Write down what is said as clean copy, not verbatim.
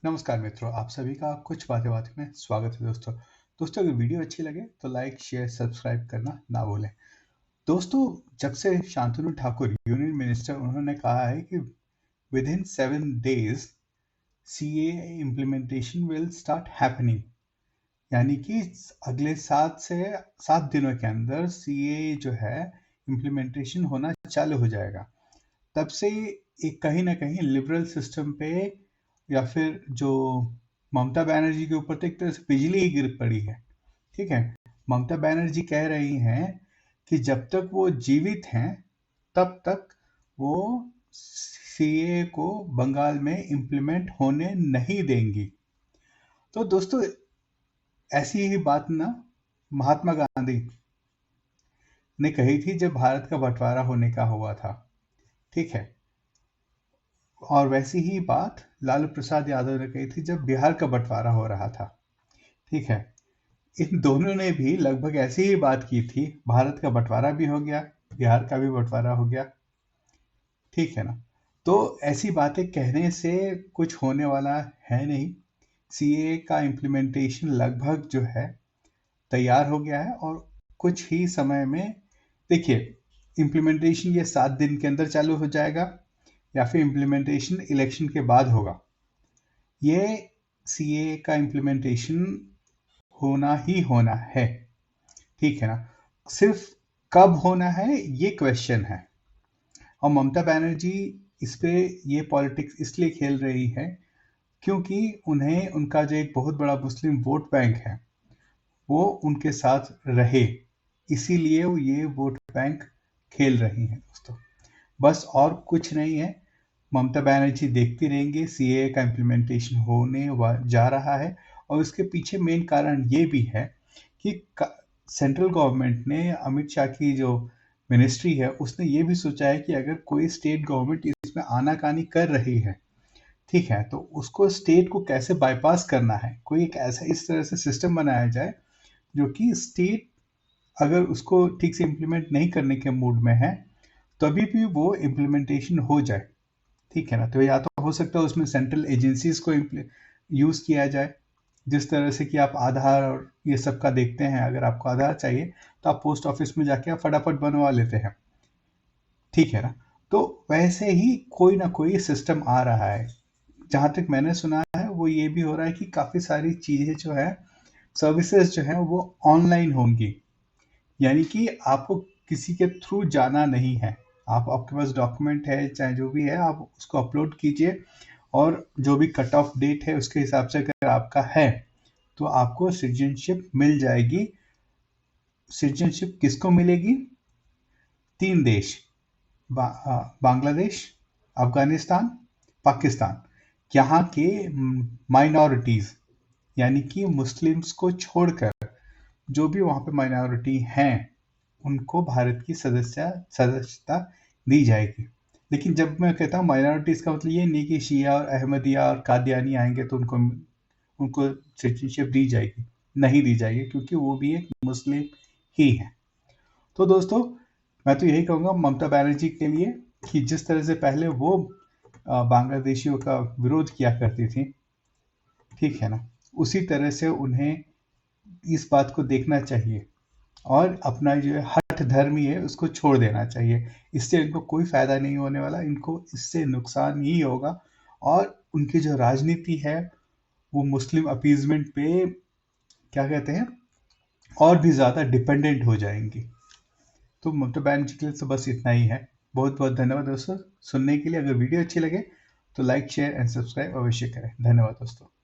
नमस्कार मित्रों, आप सभी का कुछ बातें बातें में स्वागत है दोस्तों। अगर वीडियो अच्छी लगे तो लाइक, शेयर, सब्सक्राइब करना ना भूलें। दोस्तों, जब से शांतनु ठाकुर यूनियन मिनिस्टर उन्होंने कहा है कि with in 7 days CAA implementation will start happening, यानी कि अगले 7 दिनों के अंदर CAA जो है इम्प्लीमेंटेशन होना चालू हो जाएगा। तब से एक कहीं ना कहीं लिबरल सिस्टम पे या फिर जो ममता बनर्जी के ऊपर तो एक तरह से बिजली ही गिर पड़ी है। ठीक है, ममता बनर्जी कह रही हैं कि जब तक वो जीवित हैं तब तक वो सीए को बंगाल में इम्प्लीमेंट होने नहीं देंगी। तो दोस्तों, ऐसी ही बात ना महात्मा गांधी ने कही थी जब भारत का बंटवारा होने का हुआ था। ठीक है, और वैसी ही बात लालू प्रसाद यादव ने कही थी जब बिहार का बंटवारा हो रहा था। ठीक है, इन दोनों ने भी लगभग ऐसी ही बात की थी। भारत का बंटवारा भी हो गया, बिहार का भी बंटवारा हो गया। ठीक है ना, तो ऐसी बातें कहने से कुछ होने वाला है नहीं। सीए का इम्प्लीमेंटेशन लगभग जो है तैयार हो गया है और कुछ ही समय में देखिए, इम्प्लीमेंटेशन ये 7 दिन के अंदर चालू हो जाएगा या फिर इम्प्लीमेंटेशन इलेक्शन के बाद होगा। ये सीए का इम्प्लीमेंटेशन होना ही होना है। ठीक है ना, सिर्फ कब होना है ये क्वेश्चन है। और ममता बनर्जी इस पे ये पॉलिटिक्स इसलिए खेल रही है क्योंकि उन्हें उनका जो एक बहुत बड़ा मुस्लिम वोट बैंक है वो उनके साथ रहे, इसीलिए वो ये वोट बैंक खेल रही हैं दोस्तों। बस और कुछ नहीं है। ममता बनर्जी देखती रहेंगे, सीए का इम्प्लीमेंटेशन होने जा रहा है और उसके पीछे मेन कारण ये भी है कि सेंट्रल गवर्नमेंट ने, अमित शाह की जो मिनिस्ट्री है उसने ये भी सोचा है कि अगर कोई स्टेट गवर्नमेंट इसमें आनाकानी कर रही है, ठीक है, तो उसको स्टेट को कैसे बाईपास करना है। कोई एक ऐसा इस तरह से सिस्टम बनाया जाए जो कि स्टेट अगर उसको ठीक से इम्प्लीमेंट नहीं करने के मूड में है तभी भी वो इम्प्लीमेंटेशन हो जाए। ठीक है ना, तो या तो हो सकता है उसमें सेंट्रल एजेंसीज को यूज किया जाए, जिस तरह से कि आप आधार और ये सब का देखते हैं। अगर आपको आधार चाहिए तो आप पोस्ट ऑफिस में जाके आप फटाफट बनवा लेते हैं। ठीक है ना, तो वैसे ही कोई ना कोई सिस्टम आ रहा है। जहां तक मैंने सुना है वो ये भी हो रहा है कि काफी सारी चीजें जो है, सर्विसेज जो है वो ऑनलाइन होंगी, यानी कि आपको किसी के थ्रू जाना नहीं है। आपके पास डॉक्यूमेंट है चाहे जो भी है, आप उसको अपलोड कीजिए और जो भी कट ऑफ डेट है उसके हिसाब से अगर आपका है तो आपको सिटीजनशिप मिल जाएगी। सिटीजनशिप किसको मिलेगी? 3 देश, बांग्लादेश, अफगानिस्तान, पाकिस्तान, यहाँ के माइनॉरिटीज यानी कि मुस्लिम्स को छोड़कर जो भी वहाँ पे माइनॉरिटी हैं उनको भारत की सदस्यता दी जाएगी। लेकिन जब मैं कहता हूँ माइनॉरिटीज का मतलब ये नहीं कि शिया और अहमदिया और कादियानी आएंगे तो उनको सिटीजनशिप दी जाएगी, नहीं दी जाएगी, क्योंकि वो भी एक मुस्लिम ही है। तो दोस्तों, मैं तो यही कहूँगा ममता बनर्जी के लिए कि जिस तरह से पहले वो बांग्लादेशियों का विरोध किया करती थी, ठीक है ना, उसी तरह से उन्हें इस बात को देखना चाहिए और अपना जो हठ धर्मी है उसको छोड़ देना चाहिए। इससे इनको कोई फायदा नहीं होने वाला, इनको इससे नुकसान ही होगा और उनकी जो राजनीति है वो मुस्लिम अपीजमेंट पे, क्या कहते हैं, और भी ज़्यादा डिपेंडेंट हो जाएंगी। तो ममता बनर्जी के लिए तो बस इतना ही है। बहुत बहुत धन्यवाद दोस्तों सुनने के लिए। अगर वीडियो अच्छी लगे तो लाइक, शेयर एंड सब्सक्राइब अवश्य करें। धन्यवाद दोस्तों।